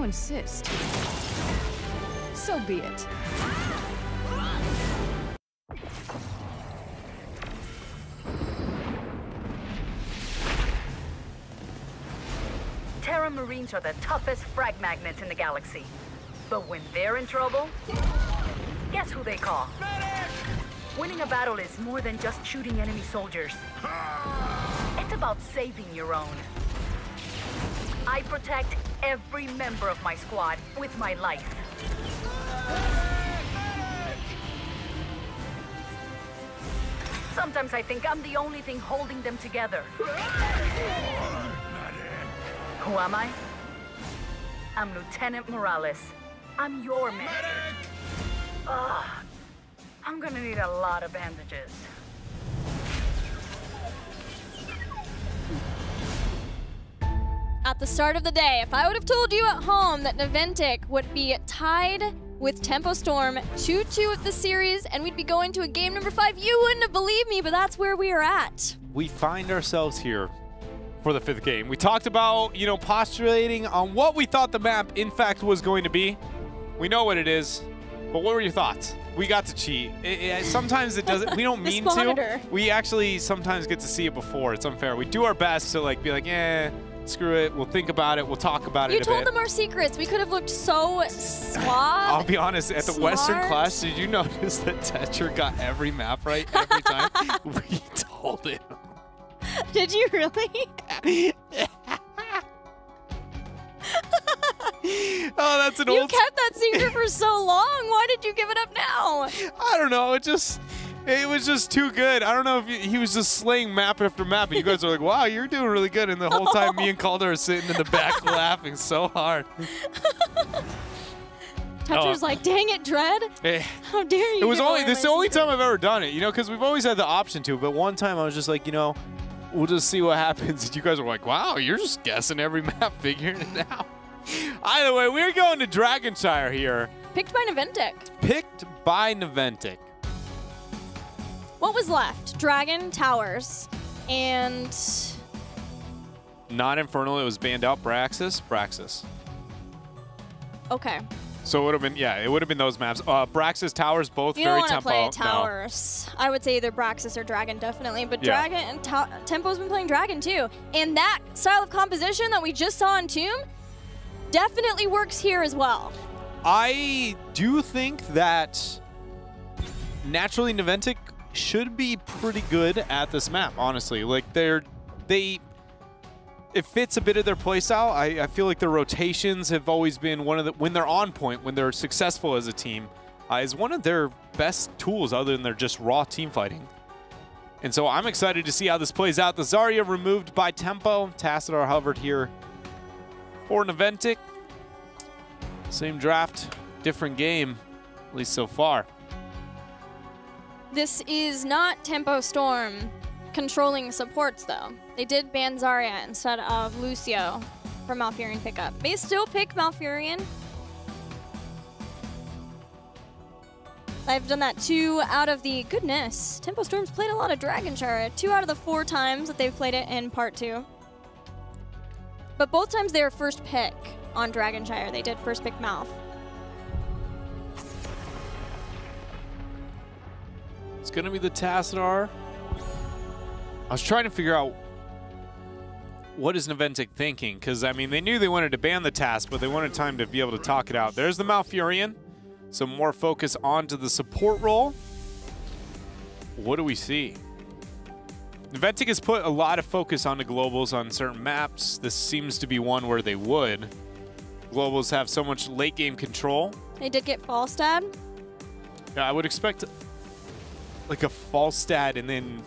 insist. So be it. Terra Marines are the toughest frag magnets in the galaxy. But when they're in trouble, guess who they call? Medic! Winning a battle is more than just shooting enemy soldiers. It's about saving your own. I protect every member of my squad with my life. Sometimes I think I'm the only thing holding them together. Who am I? I'm Lieutenant Morales. I'm your medic. I'm gonna need a lot of bandages. At the start of the day, if I would have told you at home that Naventic would be tied with Tempo Storm 2-2 at the series and we'd be going to a game number 5, you wouldn't have believed me, but that's where we are at. We find ourselves here for the 5th game. We talked about, you know, postulating on what we thought the map in fact was going to be. We know what it is, but what were your thoughts? We got to cheat. Sometimes it doesn't, we don't mean to. We actually sometimes get to see it before. It's unfair. We do our best to like be like, eh, screw it. We'll think about it. We'll talk about it a bit. You told them our secrets. We could have looked so suave. I'll be honest, at the Western class, did you notice that Tetra got every map right every time? We told him. Did you really? Oh, that's an old... You kept that secret for so long. Why did you give it up now? I don't know. It was just too good. I don't know if he was just slaying map after map. And you guys are like, wow, you're doing really good. And the whole time me and Calder are sitting in the back laughing so hard. Tetra's like, dang it, Dread. How dare you? This is the only time I've ever done it, you know, because we've always had the option to. But one time I was just like, you know, we'll just see what happens. And you guys were like, wow, you're just guessing every map, figuring it out. Either way, we're going to Dragonshire here. Picked by Naventic. Picked by Naventic. What was left? Dragon, Towers, and... Not Infernal, it was banned out. Braxis. Okay. So it would have been, yeah, it would have been those maps. Braxis, Towers, both very tempo. You don't want to play Towers. No. I would say either Braxis or Dragon, definitely. But yeah. Dragon and Tempo's been playing Dragon, too. And that style of composition that we just saw in Tomb definitely works here as well. I do think that naturally Naventic should be pretty good at this map, honestly. Like, it fits a bit of their playstyle. I feel like their rotations have always been one of the, when they're on point, when they're successful as a team, is one of their best tools other than their just raw team fighting. And so I'm excited to see how this plays out. The Zarya removed by Tempo. Tassadar hovered here for Naventic. Same draft, different game, at least so far. This is not Tempo Storm controlling supports, though. They did ban Zarya instead of Lucio for Malfurion pickup. May still pick Malfurion. I've done that 2 out of the... Goodness, Tempo Storm's played a lot of Dragonshire. 2 out of the 4 times that they've played it in Part 2. But both times they were first pick on Dragonshire. They did first pick Malf. It's going to be the Tassadar. I was trying to figure out what is Naventic thinking, because, I mean, they knew they wanted to ban the task, but they wanted time to be able to talk it out. There's the Malfurion. Some more focus onto the support role. What do we see? Naventic has put a lot of focus on the globals on certain maps. This seems to be one where they would. Globals have so much late game control. They did get Falstad. Yeah, I would expect like a Falstad and then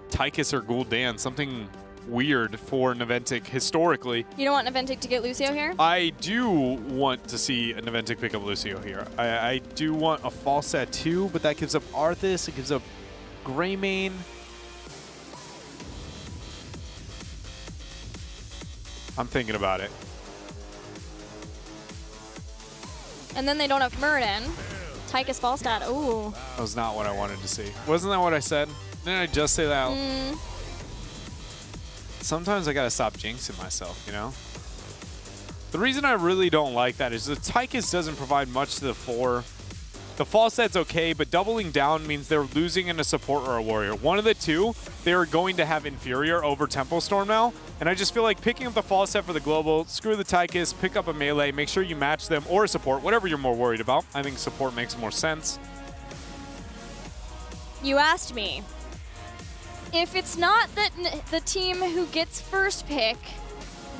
Tychus or Gul'dan, something weird for Naventic historically. You don't want Naventic to get Lucio here? I do want to see a Naventic pick up Lucio here. I do want a Falstad too, but that gives up Arthas, it gives up Greymane. I'm thinking about it. And then they don't have Muradin. Tychus Falstad, ooh. That was not what I wanted to see. Wasn't that what I said? Didn't I just say that? Sometimes I gotta stop jinxing myself, you know? The reason I really don't like that is the Tychus doesn't provide much to the 4. The Falset's okay, but doubling down means they're losing in a support or a warrior. One of the two, they're going to have inferior over Tempo Storm now, and I just feel like picking up the Falset for the global, screw the Tychus, pick up a melee, make sure you match them, or a support, whatever you're more worried about. I think support makes more sense. You asked me. If it's not that the team who gets first pick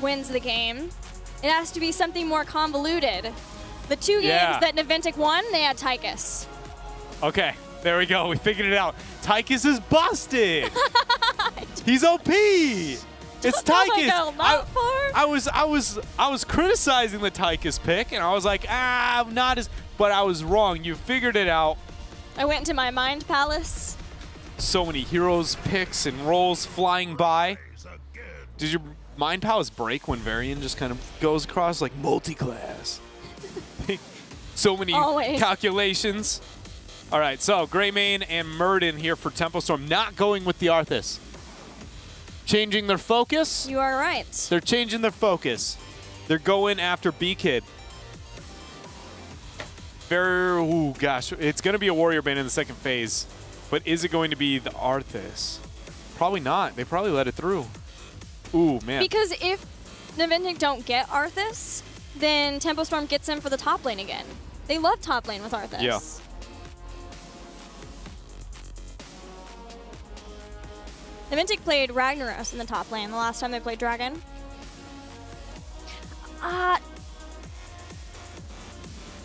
wins the game, it has to be something more convoluted. The 2 games that Naventic won, they had Tychus. Okay, there we go. We figured it out. Tychus is busted. He's OP. It's Tychus. I was criticizing the Tychus pick, and I was like, I'm not as, but I was wrong. You figured it out. I went into my mind palace. So many heroes picks and rolls flying by. Did your mind palace break when Varian just kind of goes across like multi-class? So many calculations. All right, so Greymane and Murden here for Tempo Storm, not going with the Arthas. Changing their focus. You are right. They're changing their focus. They're going after B-Kid. Ooh, gosh, it's going to be a Warrior Bane in the second phase. But is it going to be the Arthas? Probably not. They probably let it through. Ooh, man. Because if Naventic don't get Arthas, then Tempo Storm gets him for the top lane again. They love top lane with Arthas. Yeah. Naventic played Ragnaros in the top lane the last time they played Dragon.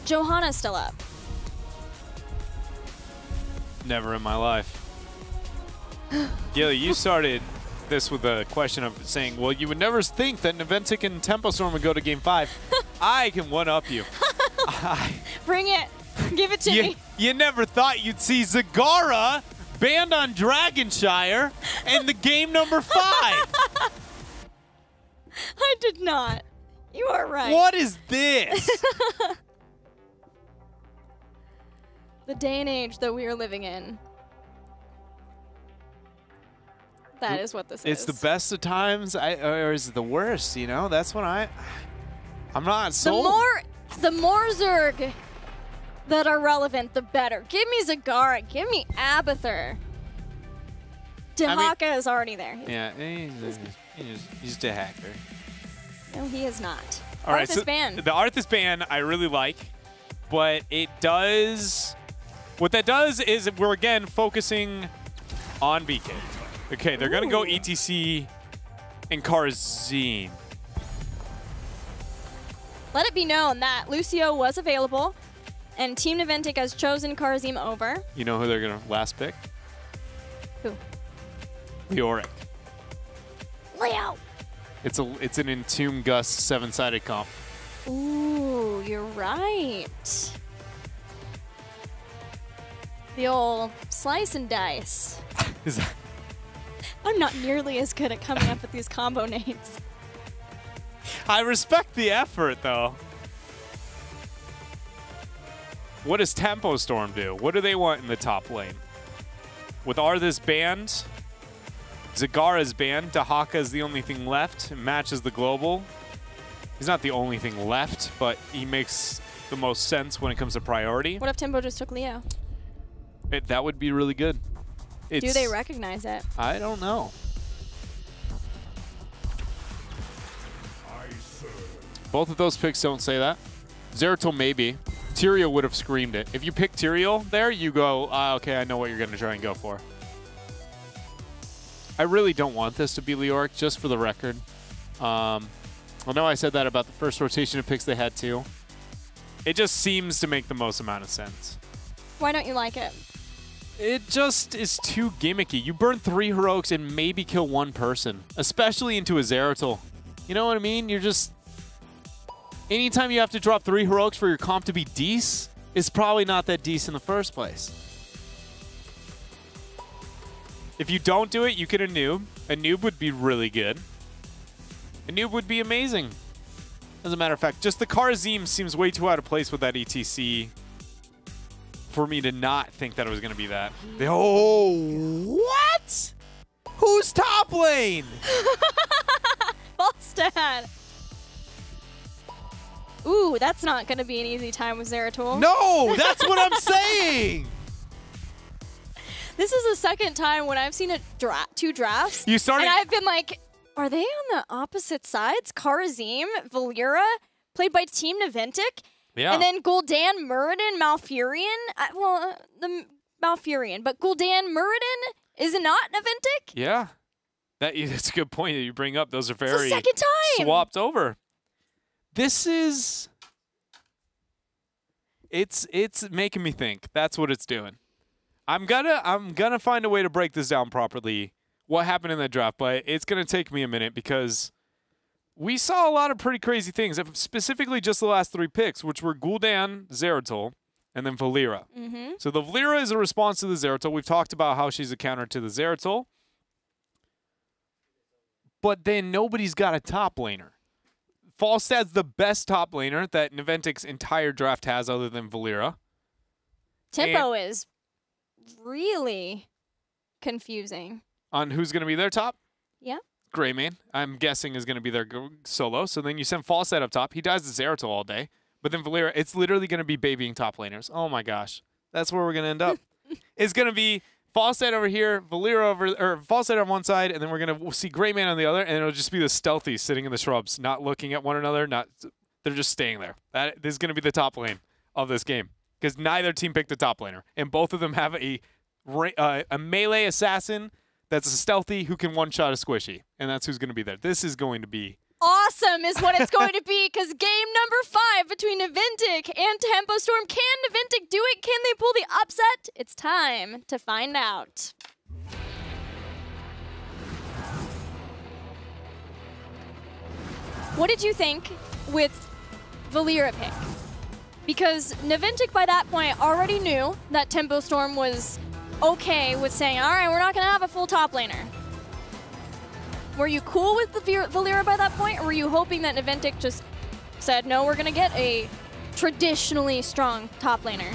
Johanna's still up. Never in my life. Gilly, you started this with a question of saying, well, you would never think that Naventic and Tempo Storm would go to Game 5. I can one-up you. Bring it. Give it to me. You never thought you'd see Zagara banned on Dragonshire in the game number 5. I did not. You are right. What is this? The day and age that we are living in. That is what this is. It's the best of times, or is it the worst? You know, that's what I'm not sold. The more Zerg that are relevant, the better. Give me Zagara. Give me Abathur. Dehaka is already there. Yeah, he's the hacker. No, he is not. All right, Arthas so ban. The Arthas ban I really like, but it does. What that does is we're again focusing on BK. Okay, they're going to go ETC and Karzim. Let it be known that Lucio was available, and Team Naventic has chosen Karzim over. You know who they're going to last pick? Who? Leoric. Leo! It's an Entomb Gust 7-sided comp. Ooh, you're right. The old slice and dice. Is that? I'm not nearly as good at coming up with these combo names. I respect the effort, though. What does Tempo Storm do? What do they want in the top lane? With Arthas banned, Zagara's banned, Dehaka is the only thing left. It matches the global. He's not the only thing left, but he makes the most sense when it comes to priority. What if Tempo just took Leo? That would be really good. Do they recognize it? I don't know. Both of those picks don't say that. Zeratul maybe. Tyrael would have screamed it. If you pick Tyrael there, you go, okay, I know what you're going to try and go for. I really don't want this to be Leoric, just for the record. I know I said that about the first rotation of picks they had too. It just seems to make the most amount of sense. Why don't you like it? It just is too gimmicky. You burn 3 heroics and maybe kill 1 person, especially into a Zeratul. You know what I mean? You're just... Anytime you have to drop 3 heroics for your comp to be decent, it's probably not that decent in the first place. If you don't do it, you get a noob. A noob would be really good. A noob would be amazing. As a matter of fact, just the Karzim seems way too out of place with that ETC for me to not think that it was going to be that. Oh, what? Who's top lane? Volstad. Ooh, that's not going to be an easy time with Zeratul. No, that's what I'm saying. This is the second time when I've seen two drafts. You started, and I've been like, are they on the opposite sides? Karazim, Valera, played by Team Naventic. Yeah. And then Gul'dan, Muradin, Malfurion. The Malfurion, but Gul'dan, Muradin is it not Naventic? Yeah. That's a good point that you bring up. Those are very second time swapped over. This is... It's making me think. That's what it's doing. I'm gonna find a way to break this down properly, what happened in that draft, but it's gonna take me a minute because we saw a lot of pretty crazy things, specifically just the last 3 picks, which were Gul'dan, Zeratul, and then Valera. So the Valera is a response to the Zeratul. We've talked about how she's a counter to the Zeratul. But then nobody's got a top laner. Falstad's the best top laner that Naventic's entire draft has other than Valera. Tempo is really confusing. On who's going to be their top? Yeah. Greymane, I'm guessing, is going to be their solo. So then you send Falstad up top. He dies to Zeratul all day. But then Valera, it's literally going to be babying top laners. Oh my gosh. That's where we're going to end up. It's going to be Falstad over here, Valera over, or Falstad on one side, and then we're going to see Greymane on the other, and it'll just be the stealthy sitting in the shrubs, not looking at one another. They're just staying there. This is going to be the top lane of this game because neither team picked a top laner, and both of them have a melee assassin that's a stealthy who can one-shot a squishy, and that's who's going to be there. This is going to be awesome is what it's going to be because game number 5 between Naventic and Tempo Storm. Can Naventic do it? Can they pull the upset? It's time to find out. What did you think with Valera pick? Because Naventic by that point already knew that Tempo Storm was okay with saying, all right, we're not going to have a full top laner. Were you cool with the Valera by that point, or were you hoping that Naventic just said, no, we're going to get a traditionally strong top laner?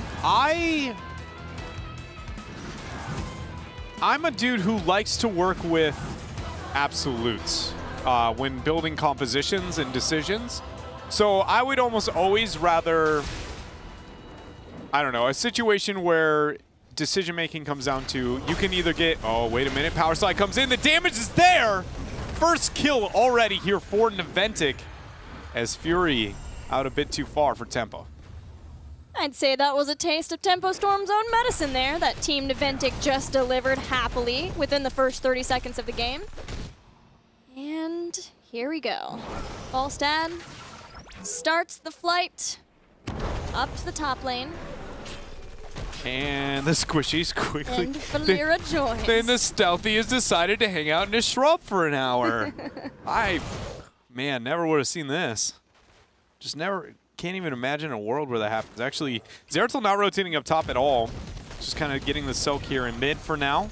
I'm a dude who likes to work with absolutes when building compositions and decisions. So I would almost always rather, I don't know, a situation where decision-making comes down to you can either get, oh, wait a minute, Power Slide comes in, the damage is there! First kill already here for Naventic as Fury out a bit too far for Tempo. I'd say that was a taste of Tempo Storm's own medicine there that Team Naventic just delivered happily within the first 30 seconds of the game. And here we go. Falstad starts the flight up to the top lane. And the squishies quickly. And Valera joins. Then the stealthy has decided to hang out in a shrub for an hour. Man, never would have seen this. Just never, can't even imagine a world where that happens. Actually, Zeratul not rotating up top at all. Just kind of getting the soak here in mid for now.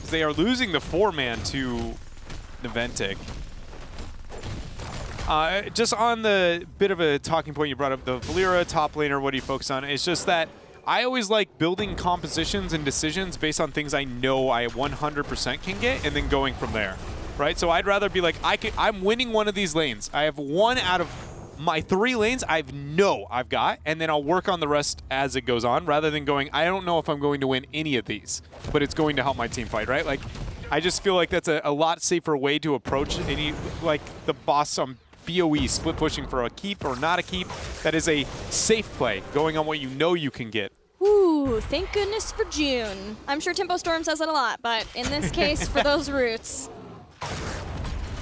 They are losing the 4-man to Naventic. Just on the bit of a talking point you brought up, the Valera top laner, what do you focus on? It's just that I always like building compositions and decisions based on things I know I 100% can get and then going from there, right? So I'd rather be like, I'm winning one of these lanes. I have one out of my 3 lanes I've got, and then I'll work on the rest as it goes on rather than going, I don't know if I'm going to win any of these, but it's going to help my team fight, right? Like, I just feel like that's a lot safer way to approach any, like the boss on BOE, split pushing for a keep or not a keep. That is a safe play, going on what you know you can get. Ooh, thank goodness for June. I'm sure Tempo Storm says that a lot, but in this case, for those roots.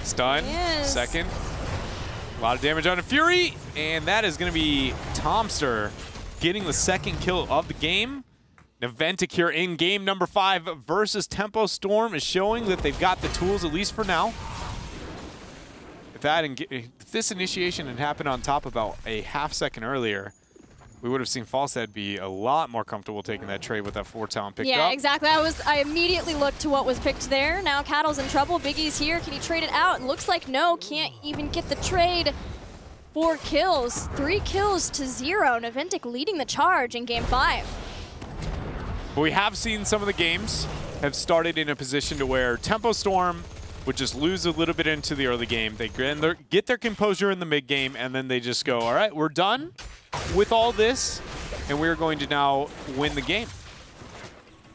Stun, yes. Second. A lot of damage on a Fury, and that is going to be Tomster getting the second kill of the game. Naventic here in game number 5 versus Tempo Storm is showing that they've got the tools, at least for now. If this initiation had happened on top about a half-second earlier, we would have seen Falstad be a lot more comfortable taking that trade with that 4 talent picked up. Yeah, exactly. I immediately looked to what was picked there. Now Cattle's in trouble. Biggie's here. Can he trade it out? And looks like no, can't even get the trade. 4 kills, 3 kills to 0. Naventic leading the charge in game 5. But we have seen some of the games have started in a position to where Tempo Storm would just lose a little bit into the early game. They get their composure in the mid game, and then they just go, all right, we're done with all this, and we're going to now win the game.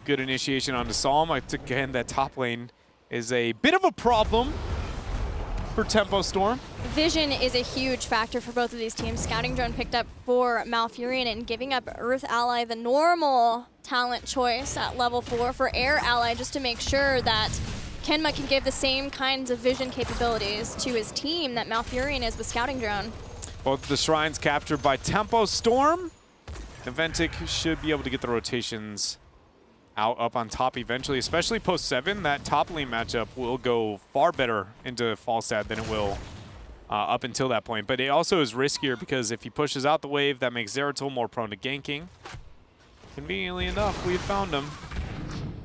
Good initiation onto Psalm. Again, that top lane is a bit of a problem for Tempo Storm. Vision is a huge factor for both of these teams. Scouting drone picked up for Malfurion and giving up Earth Ally, the normal talent choice at level 4 for Air Ally, just to make sure that Kenma can give the same kinds of vision capabilities to his team that Malfurion is with Scouting drone. Both the shrines captured by Tempo Storm. Naventic should be able to get the rotations out up on top eventually, especially post 7. That top lane matchup will go far better into Falstad than it will up until that point. But it also is riskier because if he pushes out the wave, that makes Zeratul more prone to ganking. Conveniently enough, we've found him.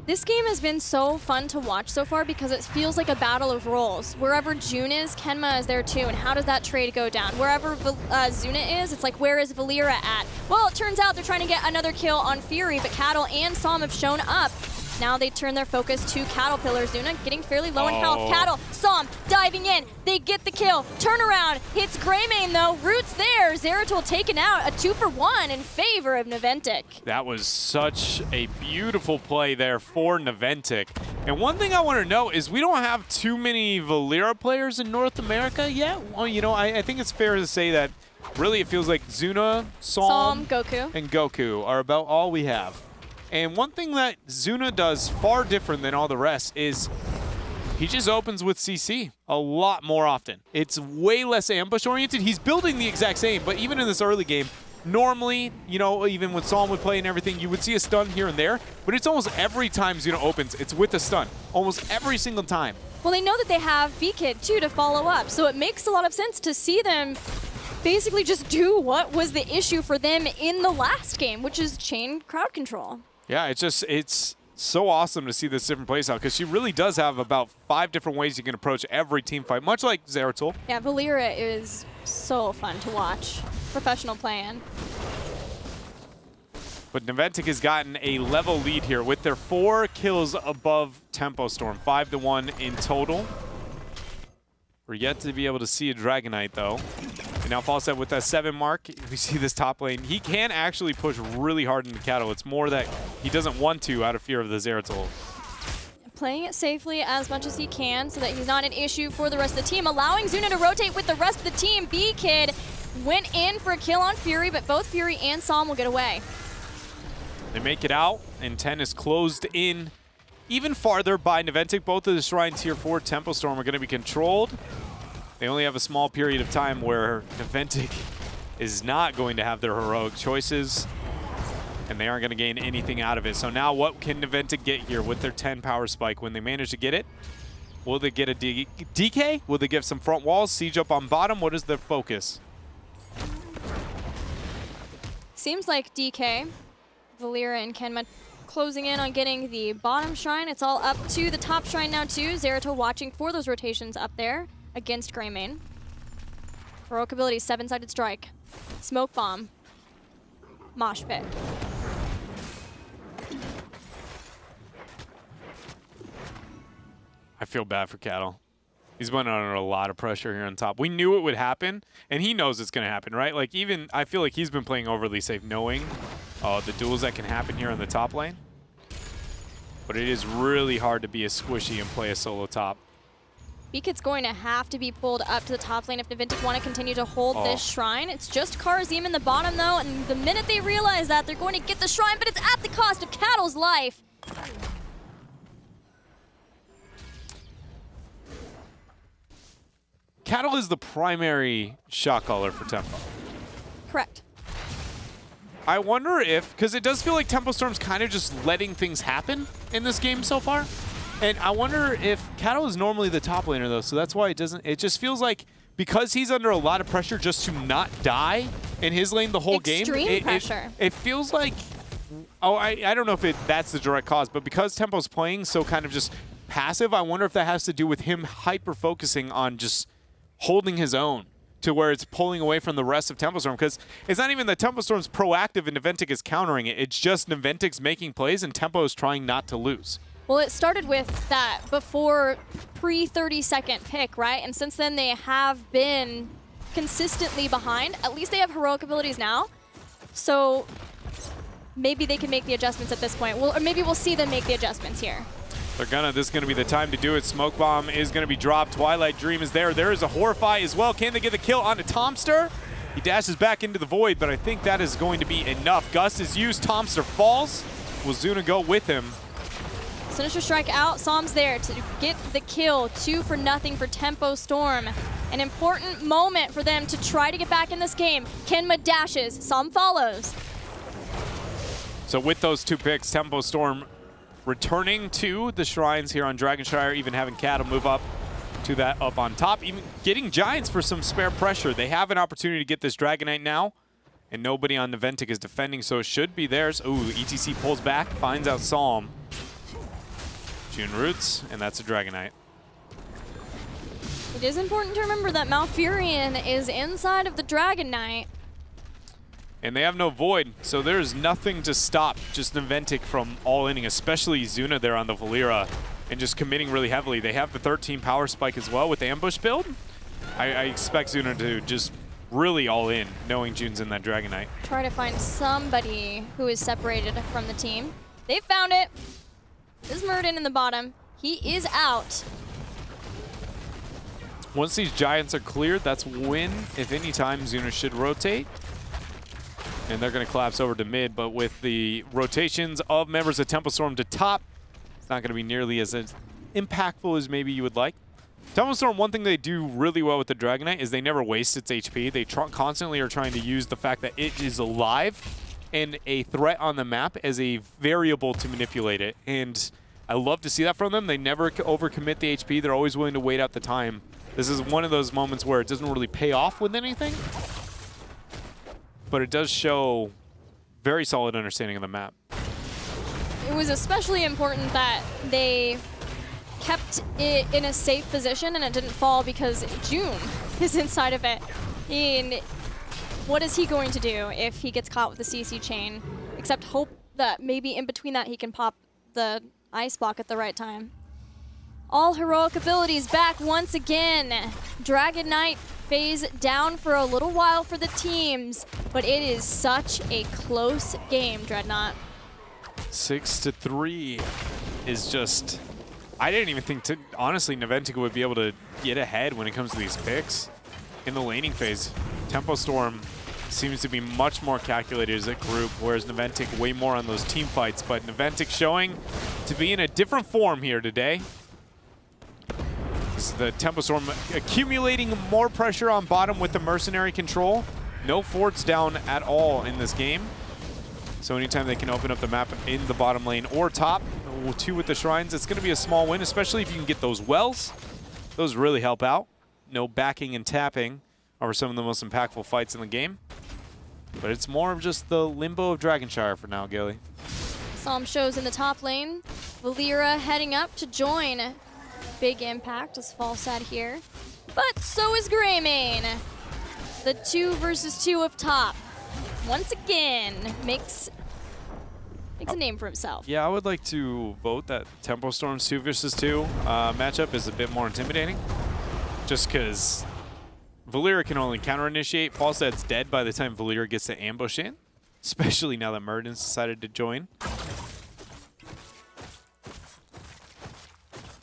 This game has been so fun to watch so far because it feels like a battle of roles. Wherever June is, Kenma is there too, and how does that trade go down? Wherever Zuna is, it's like, where is Valera at? Well, it turns out they're trying to get another kill on Fury, but Cattle and Psalm have shown up. Now they turn their focus to Caterpillar. Zuna getting fairly low in health. Cattle, Psalm diving in. They get the kill. Turnaround hits Greymane though. Roots there. Zeratul taken out. A 2-for-1 in favor of Naventic. That was such a beautiful play there for Naventic. And one thing I want to note is we don't have too many Valera players in North America yet. Well, you know, I think it's fair to say that really it feels like Zuna, Psalm, Goku, and Goku are about all we have. And one thing that Zuna does far different than all the rest is he just opens with CC a lot more often. It's way less ambush-oriented. He's building the exact same, but even in this early game, normally, you know, even when Psalm would play and everything, you would see a stun here and there, but it's almost every time Zuna opens, it's with a stun. Almost every single time. Well, they know that they have B-Kid, too, to follow up, so it makes a lot of sense to see them basically just do what was the issue for them in the last game, which is chain crowd control. Yeah, it's so awesome to see this different playstyle because she really does have about 5 different ways you can approach every team fight, much like Zeratul. Yeah, Valera is so fun to watch. Professional plan. But Naventic has gotten a level lead here with their 4 kills above Tempo Storm, 5-1 in total. We're yet to be able to see a Dragonite though. And now Falstad with that 7 mark. We see this top lane. He can actually push really hard into Cattle. It's more that he doesn't want to out of fear of the Zeratul. Playing it safely as much as he can so that he's not an issue for the rest of the team. Allowing Zuna to rotate with the rest of the team. B-Kid went in for a kill on Fury, but both Fury and Psalm will get away. They make it out, and 10 is closed in even farther by Naventic. Both of the shrines here for Tempo Storm are going to be controlled. They only have a small period of time where Naventic is not going to have their heroic choices, and they aren't going to gain anything out of it. So now what can Naventic get here with their 10 power spike when they manage to get it? Will they get a DK? Will they give some front walls, siege up on bottom? What is their focus? Seems like DK, Valera and Kenma closing in on getting the bottom shrine. It's all up to the top shrine now too. Zeratul watching for those rotations up there against Greymane. Heroic ability, 7-sided strike. Smoke bomb. Mosh pit. I feel bad for Cattle. He's been under a lot of pressure here on top. We knew it would happen, and he knows it's going to happen, right? Like, even I feel like he's been playing overly safe, knowing the duels that can happen here in the top lane. But it is really hard to be a squishy and play a solo top. B-Kid's going to have to be pulled up to the top lane if Naventic want to continue to hold this shrine. It's just Karazim in the bottom, though, and the minute they realize that, they're going to get the shrine, but it's at the cost of Cattle's life. Cattle is the primary shot caller for Tempo. Correct. I wonder if, because it does feel like Tempo Storm's kind of just letting things happen in this game so far. And I wonder if Cattle is normally the top laner, though, so that's why it doesn't. It just feels like because he's under a lot of pressure just to not die in his lane the whole game. Extreme pressure. It feels like, I don't know if that's the direct cause, but because Tempo's playing so kind of just passive, I wonder if that has to do with him hyper-focusing on just holding his own to where it's pulling away from the rest of Tempo Storm, because it's not even that Tempo Storm's proactive and Naventic is countering it. It's just Naventic's making plays and Tempo is trying not to lose. Well, it started with that before pre-30-second pick, right? And since then, they have been consistently behind. At least they have heroic abilities now. So maybe they can make the adjustments at this point. Well, or maybe we'll see them make the adjustments here. This is gonna be the time to do it. Smoke Bomb is gonna be dropped. Twilight Dream is there. There is a Horrify as well. Can they get the kill onto Tomster? He dashes back into the void, but I think that is going to be enough. Gust is used, Tomster falls. Will Zuna go with him? Sinister Strike out, Psalm's there to get the kill. 2 for nothing for Tempo Storm. An important moment for them to try to get back in this game. Kenma dashes, Psalm follows. So with those 2 picks, Tempo Storm returning to the shrines here on Dragonshire, even having Cattle move up to that up on top, even getting Giants for some spare pressure. They have an opportunity to get this Dragonite now, and nobody on Naventic is defending, so it should be theirs. Ooh, ETC pulls back, finds out Psalm. June roots, and that's a Dragonite. It is important to remember that Malfurion is inside of the Dragonite. And they have no Void, so there's nothing to stop just Naventic from all-inning, especially Zuna there on the Valera, and just committing really heavily. They have the 13 power spike as well with the ambush build. I expect Zuna to just really all in, knowing June's in that Dragonite. Try to find somebody who is separated from the team. They found it. This is Murden in the bottom. He is out. Once these Giants are cleared, that's when, if any time, Zuna should rotate. And they're going to collapse over to mid, but with the rotations of members of Tempo Storm to top, it's not going to be nearly as impactful as maybe you would like. Tempo Storm, one thing they do really well with the Dragonite is they never waste its HP. They constantly are trying to use the fact that it is alive and a threat on the map as a variable to manipulate it. And I love to see that from them. They never overcommit the HP. They're always willing to wait out the time. This is one of those moments where it doesn't really pay off with anything, but it does show very solid understanding of the map. It was especially important that they kept it in a safe position and it didn't fall because June is inside of it. And what is he going to do if he gets caught with the CC chain? Except hope that maybe in between that he can pop the ice block at the right time. All heroic abilities back once again. Dragon Knight phase down for a little while for the teams, but it is such a close game, Dreadnought. 6-3 is just... I didn't even think, honestly, Naventic would be able to get ahead when it comes to these picks in the laning phase. Tempo Storm seems to be much more calculated as a group, whereas Naventic way more on those team fights, but Naventic showing to be in a different form here today. This is the Tempo Storm accumulating more pressure on bottom with the mercenary control. No forts down at all in this game. So anytime they can open up the map in the bottom lane or top, 2 with the shrines, it's going to be a small win, especially if you can get those wells. Those really help out. No backing and tapping are some of the most impactful fights in the game. But it's more of just the limbo of Dragonshire for now, Gilly. Psalm shows in the top lane. Valera heading up to join. Big impact is Falsad here. But so is Greymane. The 2 versus 2 up top. Once again, makes a name for himself. Yeah, I would like to vote that Tempo Storm's 2 versus 2 matchup is a bit more intimidating. Just because Valera can only counter-initiate. Falsad's dead by the time Valera gets to ambush in. Especially now that Murden's decided to join.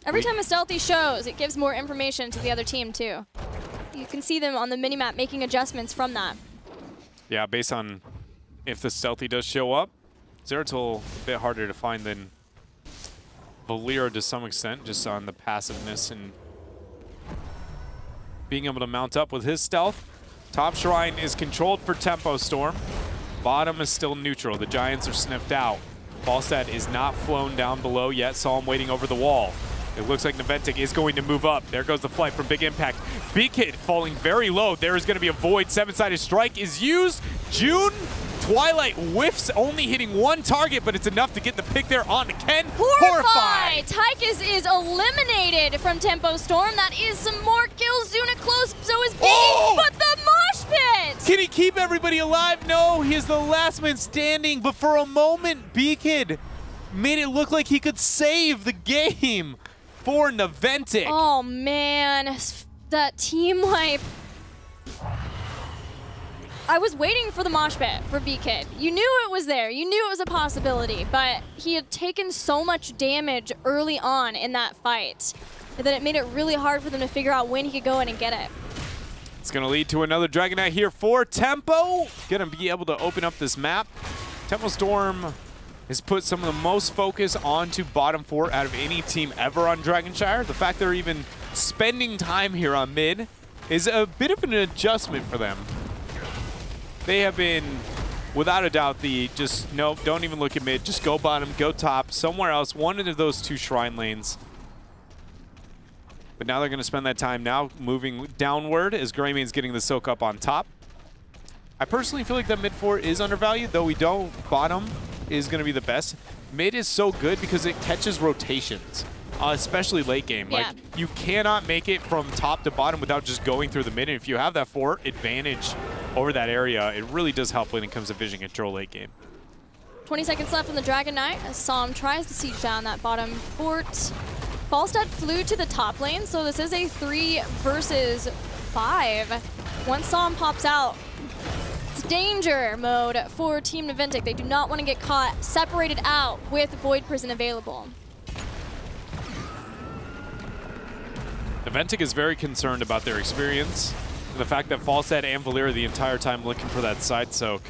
Every time a stealthy shows, it gives more information to the other team too. You can see them on the minimap making adjustments from that. Yeah, based on if the stealthy does show up, Zeratul a bit harder to find than Valera to some extent, just on the passiveness and being able to mount up with his stealth. Top shrine is controlled for Tempo Storm. Bottom is still neutral. The Giants are sniffed out. Falstad is not flown down below yet. Saw him waiting over the wall. It looks like Naventic is going to move up. There goes the flight from Big Impact. Big Hit falling very low. There is going to be a void. 7-sided strike is used. June, Twilight whiffs, only hitting 1 target, but it's enough to get the pick there on Ken. Horrify! Tychus is eliminated from Tempo Storm. That is some more kills. Zuna close, so is Biggie, but the mosh pit! Can he keep everybody alive? No, he is the last man standing, but for a moment, B-Kid made it look like he could save the game for Naventic. Oh, man. That team wipe. I was waiting for the mosh pit for B-Kid. You knew it was there. You knew it was a possibility, but he had taken so much damage early on in that fight that it made it really hard for them to figure out when he could go in and get it. It's going to lead to another Dragon Knight here for Tempo. Going to be able to open up this map. Tempo Storm has put some of the most focus onto bottom 4 out of any team ever on Dragonshire. The fact they're even spending time here on mid is a bit of an adjustment for them. They have been, without a doubt, the just, no, don't even look at mid. Just go bottom, go top, somewhere else. One of those 2 shrine lanes. But now they're going to spend that time now moving downward as Greymane's getting the soak up on top. I personally feel like that mid 4 is undervalued, though we don't. Bottom is going to be the best. Mid is so good because it catches rotations, especially late game. Yeah. Like, you cannot make it from top to bottom without just going through the mid. And if you have that 4 advantage over that area, it really does help when it comes to vision control late game. 20 seconds left on the Dragon Knight as Psalm tries to siege down that bottom fort. Falstad flew to the top lane, so this is a 3 versus 5. Once Psalm pops out, it's danger mode for Team Naventic. They do not want to get caught separated out with Void Prison available. Naventic is very concerned about their experience. The fact that Falstad and Valir the entire time looking for that side soak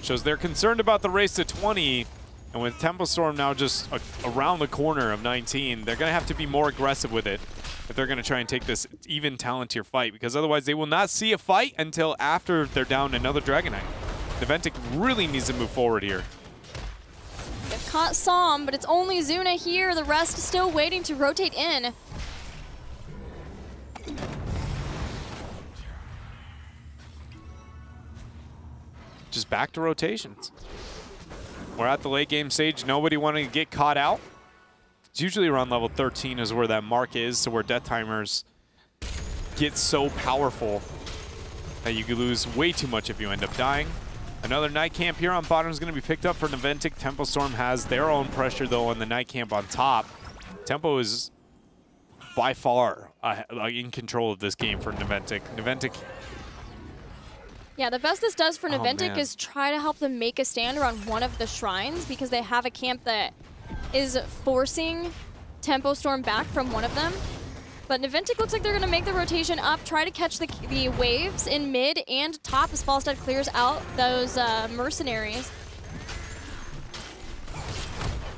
shows they're concerned about the race to 20. And with Tempo Storm now just around the corner of 19, they're going to have to be more aggressive with it if they're going to try and take this even talent-tier fight, because otherwise they will not see a fight until after they're down another Dragon Knight. Naventic really needs to move forward here. They've caught Psalm, but it's only Zuna here. The rest is still waiting to rotate in. Just back to rotations. We're at the late game stage. Nobody wanting to get caught out. It's usually around level 13 is where that mark is, so where death timers get so powerful that you could lose way too much if you end up dying. Another night camp here on bottom is going to be picked up for Naventic. Tempo Storm has their own pressure, though, on the night camp on top. Tempo is by far in control of this game for Naventic. Naventic... Yeah, the best this does for Naventic man. is try to help them make a stand around one of the shrines, because they have a camp that is forcing Tempo Storm back from one of them. But Naventic looks like they're going to make the rotation up, try to catch the waves in mid and top as Falstad clears out those mercenaries.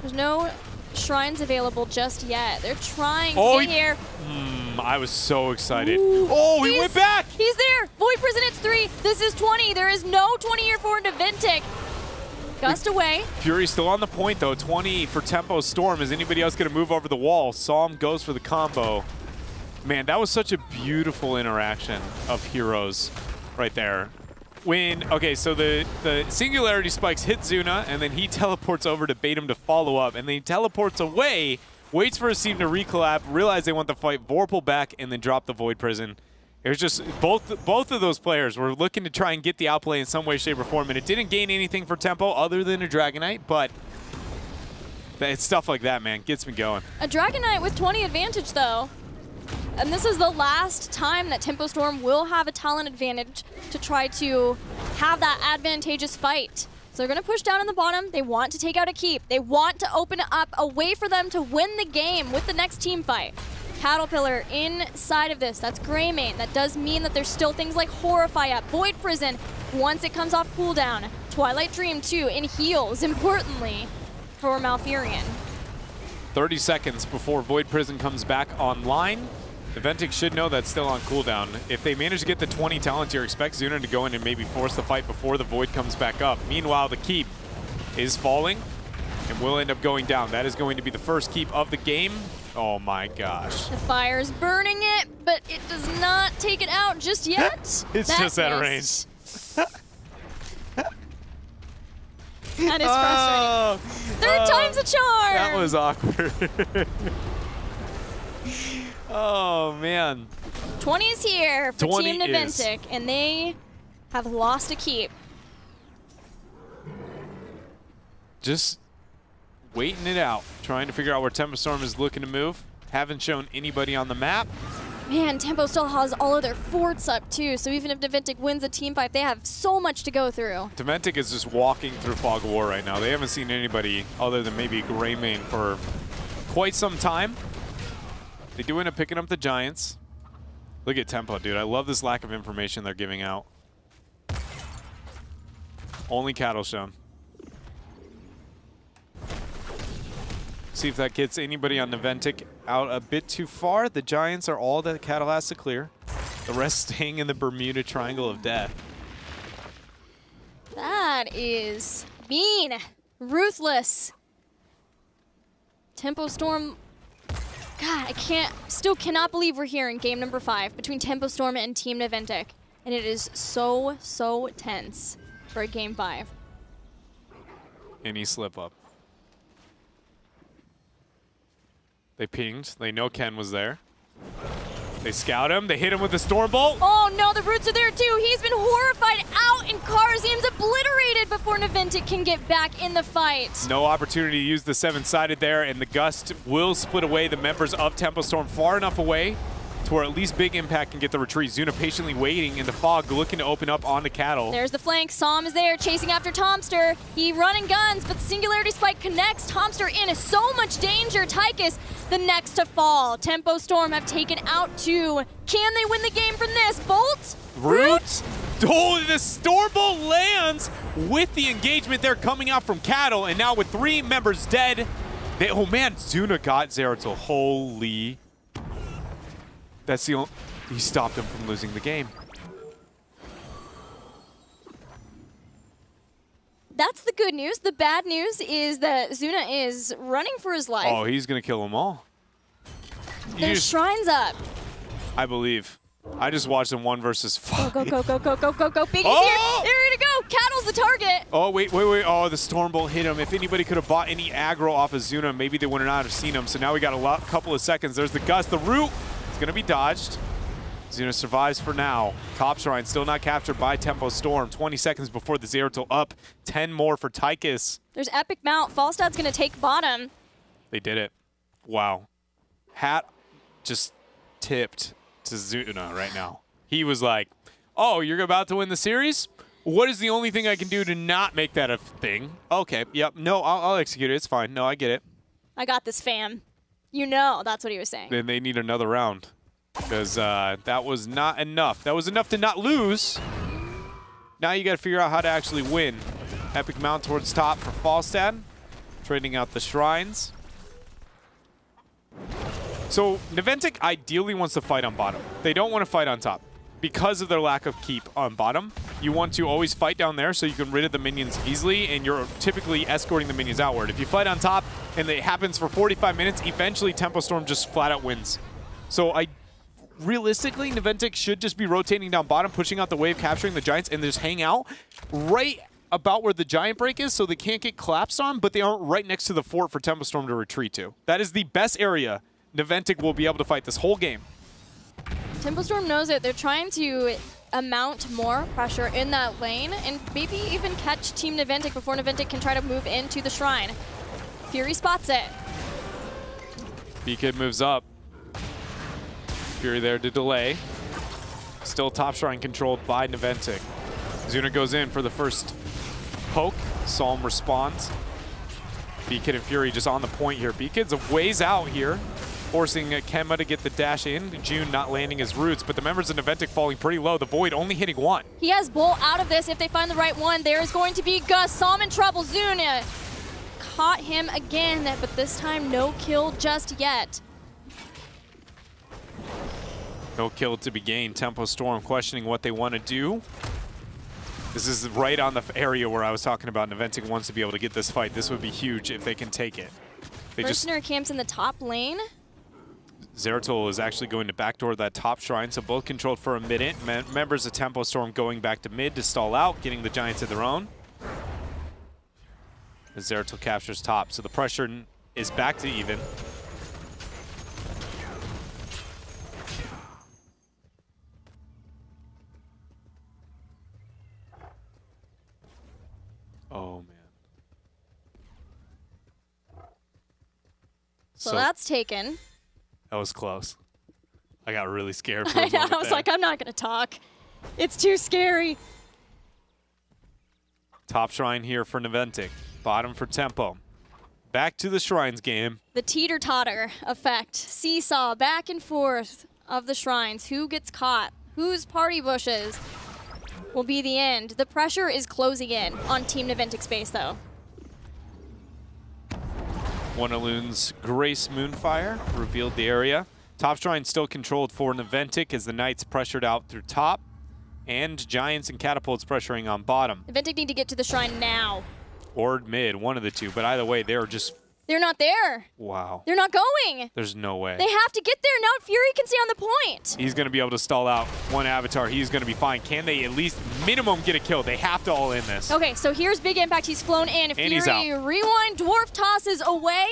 There's no shrines available just yet. They're trying to get here. I was so excited. Ooh, oh, he went back! He's there! Void Prison, it's 3. This is 20. There is no 20 here for Naventic. Gust away. Fury still on the point, though. 20 for Tempo Storm. Is anybody else going to move over the wall? Psalm goes for the combo. Man, that was such a beautiful interaction of heroes right there. Okay, so the Singularity Spikes hit Zuna, and then he teleports over to bait him to follow up, and then he teleports away, waits for his team to recollab, realize they want the fight, Vorpal back, and then drop the Void Prison. It was just both of those players were looking to try and get the outplay in some way, shape, or form, and it didn't gain anything for Tempo other than a Dragon Knight, but it's stuff like that, man, gets me going. A Dragon Knight with 20 advantage, though. And this is the last time that Tempo Storm will have a talent advantage to try to have that advantageous fight. So they're going to push down in the bottom. They want to take out a keep. They want to open it up a way for them to win the game with the next team fight. Caterpillar inside of this. That's Greymane. That does mean that there's still things like Horrify up. Void Prison once it comes off cooldown. Twilight Dream too in heals, importantly, for Malfurion. 30 seconds before Void Prison comes back online. Naventic should know that's still on cooldown. If they manage to get the 20 talent tier, expect Zuna to go in and maybe force the fight before the Void comes back up. Meanwhile, the keep is falling and will end up going down. That is going to be the first keep of the game. Oh my gosh. The fire's burning it, but it does not take it out just yet. It's just out of range. That is frustrating. Third time's a charm. That was awkward. Oh, man. 20 is here for 20 Team Naventic, and they have lost a keep. Just waiting it out, trying to figure out where Tempo Storm is looking to move. Haven't shown anybody on the map. Man, Tempo still has all of their forts up too, so even if Naventic wins a team fight, they have so much to go through. Naventic is just walking through Fog of War right now. They haven't seen anybody other than maybe Greymane for quite some time. They do end up picking up the Giants. Look at Tempo, dude. I love this lack of information they're giving out. Only cattle shown. See if that gets anybody on Naventic out a bit too far. The Giants are all that cattle has to clear. The rest staying in the Bermuda Triangle of Death. That is mean, ruthless. Tempo Storm. God, still cannot believe we're here in game number 5 between Tempo Storm and Team Naventic. And it is so, so tense for a game 5. Any slip up. They pinged. They know Ken was there. They scout him. They hit him with the Storm Bolt. Oh no, the Roots are there too. He's been horrified out, and Karazim's obliterated before Naventic can get back in the fight. No opportunity to use the 7-sided there, and the Gust will split away the members of Tempo Storm far enough away to where at least Big Impact can get the retreat. Zuna patiently waiting in the fog, looking to open up on the cattle. There's the flank. Som is there, chasing after Tomster. He running guns, but the Singularity Spike connects Tomster in so much danger. Tychus, the next to fall. Tempo Storm have taken out 2. Can they win the game from this? Bolt? Root? Oh, the Storm Bolt lands with the engagement there coming out from cattle, and now with 3 members dead, oh man, Zuna got Zeratul. Holy. That's the only, he stopped him from losing the game. That's the good news. The bad news is that Zuna is running for his life. Oh, he's going to kill them all. Their shrine's up. I believe. I just watched them 1 versus 5. Go, go, go, go, go, go, go. Bigie's Oh! here. They're ready to go. Cattle's the target. Oh, wait. Oh, the Storm Bolt hit him. If anybody could have bought any aggro off of Zuna, maybe they would not have seen him. So now we got a couple of seconds. There's the Gust. The Root. It's going to be dodged. Zuna survives for now. Top Shrine still not captured by Tempo Storm. 20 seconds before the Zeratul up. 10 more for Tychus. There's Epic Mount. Falstad's going to take bottom. They did it. Wow. Hat just tipped to Zuna right now. He was like, oh, you're about to win the series? What is the only thing I can do to not make that a thing? Okay, yep. No, I'll execute it. It's fine. No, I get it. I got this, fam. You know, that's what he was saying. Then they need another round because that was not enough. That was enough to not lose. Now you got to figure out how to actually win. Epic Mount towards top for Falstad, trading out the shrines. So Naventic ideally wants to fight on bottom. They don't want to fight on top because of their lack of keep on bottom. You want to always fight down there so you can rid of the minions easily, and you're typically escorting the minions outward. If you fight on top and it happens for 45 minutes, eventually Tempo Storm just flat out wins. So realistically, Naventic should just be rotating down bottom, pushing out the wave, capturing the Giants, and just hang out right about where the Giant break is so they can't get collapsed on, but they aren't right next to the fort for Tempo Storm to retreat to. That is the best area Naventic will be able to fight this whole game. Tempo Storm knows it. They're trying to amount more pressure in that lane and maybe even catch Team Naventic before Naventic can try to move into the shrine. Fury spots it. B-Kid moves up. Fury there to delay. Still top shrine controlled by Naventic. Zuna goes in for the first poke. Psalm responds. B-Kid and Fury just on the point here. B-Kid's a ways out here, forcing Kemba to get the dash in. June not landing his roots, but the members of Naventic falling pretty low. The Void only hitting 1. He has Bolt out of this if they find the right one. There is going to be Gus. Psalm in trouble. Zuna caught him again, but this time no kill just yet. No kill to be gained. Tempo Storm questioning what they want to do. This is right on the area where I was talking about. Naventic wants to be able to get this fight. This would be huge if they can take it. Mercenary camps in the top lane. Zeratul is actually going to backdoor that top shrine, so both controlled for a minute. Members of Tempo Storm going back to mid to stall out, getting the Giants of their own. As Zeratul captures top, so the pressure is back to even. Oh, man. So that's taken. That was close. I got really scared for a I know, moment I was there. like, I'm not going to talk. It's too scary. Top shrine here for Naventic. Bottom for Tempo. Back to the shrines game. The teeter-totter effect. Seesaw back and forth of the shrines. Who gets caught? Whose party bushes will be the end? The pressure is closing in on Team Naventic space, though. Wanaloon's Grace Moonfire revealed the area. Top shrine still controlled for Naventic as the Knights pressured out through top. And Giants and Catapults pressuring on bottom. Naventic need to get to the shrine now. Or mid, one of the two. But either way, they're just... They're not there. Wow. They're not going. There's no way. They have to get there. Now Fury can stay on the point. He's going to be able to stall out one Avatar. He's going to be fine. Can they at least minimum get a kill? They have to all in this. Okay, so here's Big Impact. He's flown in. And Fury he's out. rewind. Dwarf tosses away.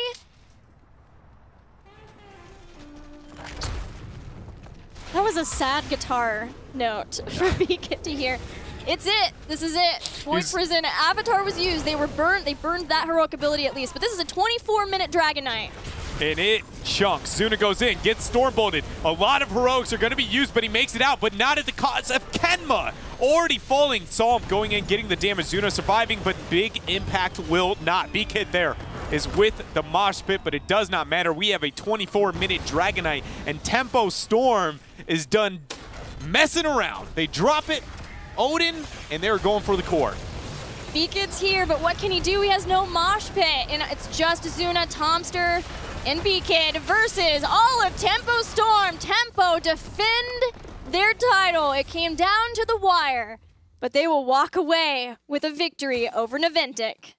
That was a sad guitar note for Beacon to hear. It's it. This is it. Void Prison. Avatar was used. They were burned. They burned that heroic ability at least. But this is a 24-minute Dragon Knight. And it chunks. Zuna goes in, gets storm bolted. A lot of heroics are going to be used, but he makes it out, but not at the cost of Kenma. Already falling. Saw him going in, getting the damage. Zuna surviving, but Big Impact will not. B-Kid there is with the mosh pit, but it does not matter. We have a 24-minute Dragon Knight, and Tempo Storm is done messing around. They drop it. Odin, and they're going for the core. Beacon's here, but what can he do? He has no mosh pit, and it's just Zuna, Tomster, and Beacon versus all of Tempo Storm. Tempo defend their title. It came down to the wire, but they will walk away with a victory over Naventic.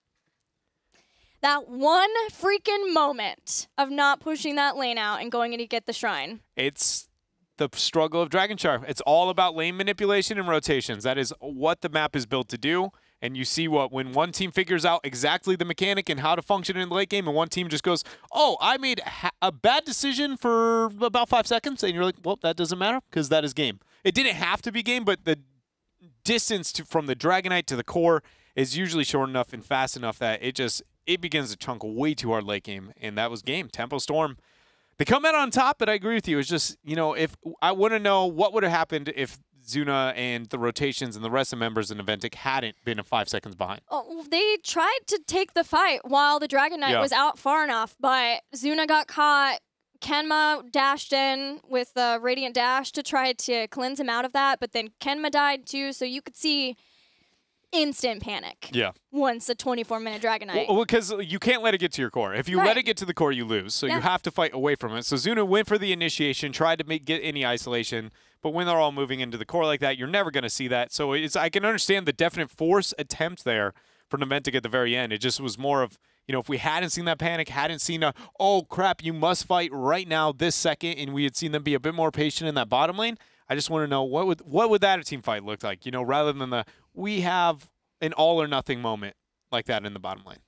That one freaking moment of not pushing that lane out and going in to get the shrine. It's the struggle of Dragonchar. It's all about lane manipulation and rotations. That is what the map is built to do. And you see what when one team figures out exactly the mechanic and how to function in the late game, and one team just goes, oh, I made a bad decision for about 5 seconds. And you're like, well, that doesn't matter because that is game. It didn't have to be game, but the distance from the Dragonite to the core is usually short enough and fast enough that it begins to chunk way too hard late game. And that was game. Tempo Storm. They come out on top, but I agree with you. It's just, you know, if I want to know what would have happened if Zuna and the rotations and the rest of the members in Naventic hadn't been 5 seconds behind. Oh, they tried to take the fight while the Dragon Knight was out far enough, but Zuna got caught. Kenma dashed in with the Radiant Dash to try to cleanse him out of that, but then Kenma died too, so you could see instant panic. Yeah. Once a 24-minute Dragon Knight. Well, because you can't let it get to your core. If you let it get to the core, you lose. So you have to fight away from it. So Zuna went for the initiation, tried to get any isolation, but when they're all moving into the core like that, you're never going to see that. So I can understand the definite force attempt there for Naventic at the very end. It just was more of, you know, if we hadn't seen that panic, hadn't seen oh crap, you must fight right now this second, and we had seen them be a bit more patient in that bottom lane, I just want to know what would that team fight look like, you know, rather than we have an all or nothing moment like that in the bottom lane.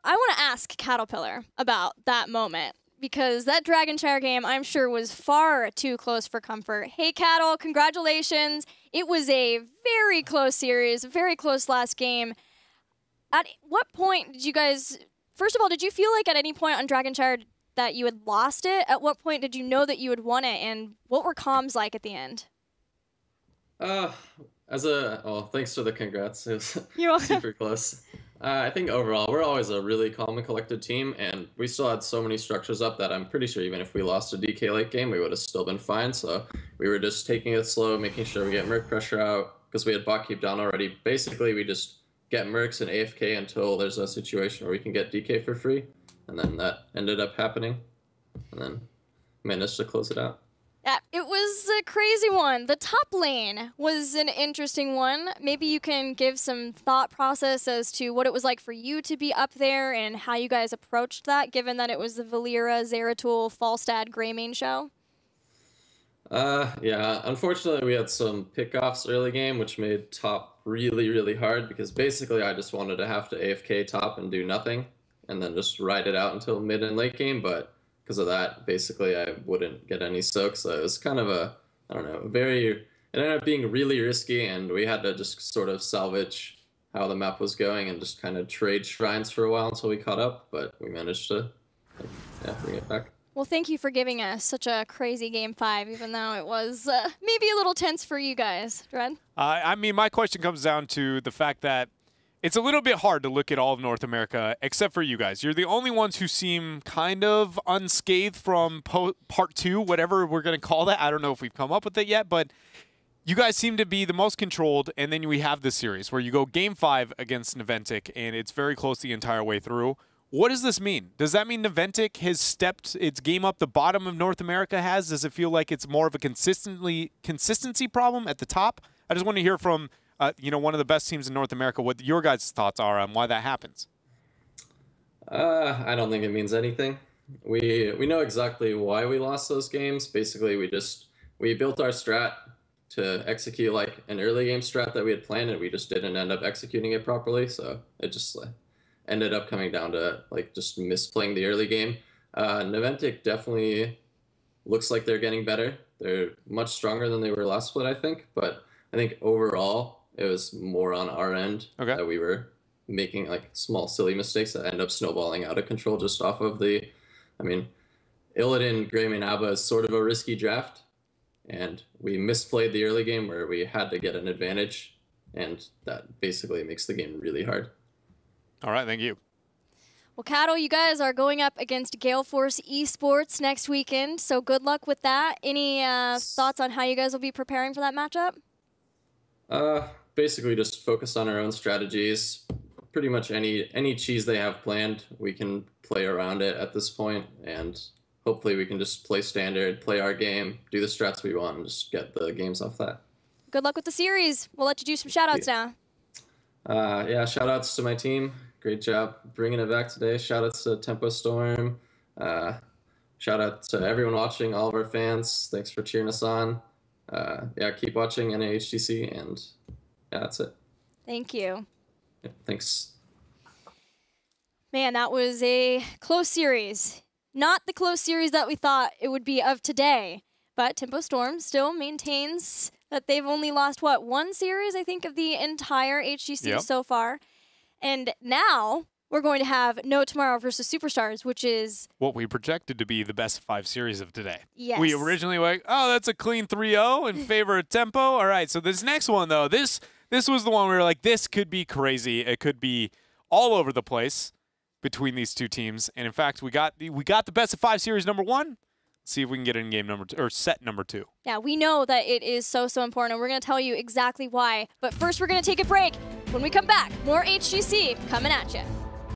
I want to ask Caterpillar about that moment, because that Dragonshire game, I'm sure, was far too close for comfort. Hey, Cattle, congratulations. It was a very close series, very close last game. At what point did you guys, first of all, did you feel like at any point on Dragonshire that you had lost it? At what point did you know that you had won it? And what were comms like at the end? Thanks for the congrats. It was You're welcome. super close. I think overall, we're always a really calm and collected team, and we still had so many structures up that I'm pretty sure even if we lost a DK late game, we would have still been fine. So we were just taking it slow, making sure we get Merc pressure out, because we had bot keep down already. Basically, we just get Mercs and AFK until there's a situation where we can get DK for free, and then that ended up happening, and then managed to close it out. Yeah, it was a crazy one. The top lane was an interesting one. Maybe you can give some thought process as to what it was like for you to be up there and how you guys approached that, given that it was the Valera, Zeratul, Falstad, Greymane show. Yeah, unfortunately we had some pickoffs early game, which made top really, really hard, because basically I just wanted to have to AFK top and do nothing, and then just ride it out until mid and late game, but because of that, basically, I wouldn't get any soaks. So it was kind of it ended up being really risky, and we had to just sort of salvage how the map was going and just kind of trade shrines for a while until we caught up, but we managed to yeah, bring it back. Well, thank you for giving us such a crazy Game 5, even though it was maybe a little tense for you guys. Dread? I mean, my question comes down to the fact that it's a little bit hard to look at all of North America, except for you guys. You're the only ones who seem kind of unscathed from part 2, whatever we're going to call that. I don't know if we've come up with it yet, but you guys seem to be the most controlled, and then we have this series where you go Game 5 against Naventic, and it's very close the entire way through. What does this mean? Does that mean Naventic has stepped its game up the bottom of North America has? Does it feel like it's more of a consistency problem at the top? I just want to hear from one of the best teams in North America what your guys' thoughts are on why that happens. I don't think it means anything. We know exactly why we lost those games. Basically, we built our strat to execute like an early game strat that we had planned, and we just didn't end up executing it properly. So it just ended up coming down to like just misplaying the early game. Naventic definitely looks like they're getting better. They're much stronger than they were last split, I think. But I think overall it was more on our end that we were making like small silly mistakes that end up snowballing out of control just off of the. I mean, Illidan Greymane Abba is sort of a risky draft, and we misplayed the early game where we had to get an advantage, and that basically makes the game really hard. All right, thank you. Well, Cattle, you guys are going up against Gale Force Esports next weekend, so good luck with that. Any thoughts on how you guys will be preparing for that matchup? Basically just focus on our own strategies. Pretty much any cheese they have planned, we can play around it at this point, and hopefully we can just play standard, play our game, do the strats we want, and just get the games off that. Good luck with the series. We'll let you do some shout-outs now. Yeah, shout-outs to my team. Great job bringing it back today. Shout-outs to Tempo Storm. Shout-out to everyone watching, all of our fans. Thanks for cheering us on. Yeah, keep watching HGC, and yeah, that's it. Thank you. Yeah, thanks. Man, that was a close series. Not the close series that we thought it would be of today, but Tempo Storm still maintains that they've only lost, what, one series, I think, of the entire HGC so far. And now we're going to have No Tomorrow versus Superstars, which is what we projected to be the best 5 series of today. Yes. We originally were like, oh, that's a clean 3-0 in favor of Tempo. All right, so this next one, though, this was the one we were like, this could be crazy. It could be all over the place between these two teams. And in fact, we got the best of 5 series number 1. See if we can get it in game number 2 or set number 2. Yeah, we know that it is so important, and we're going to tell you exactly why. But first, we're going to take a break. When we come back, more HGC coming at you.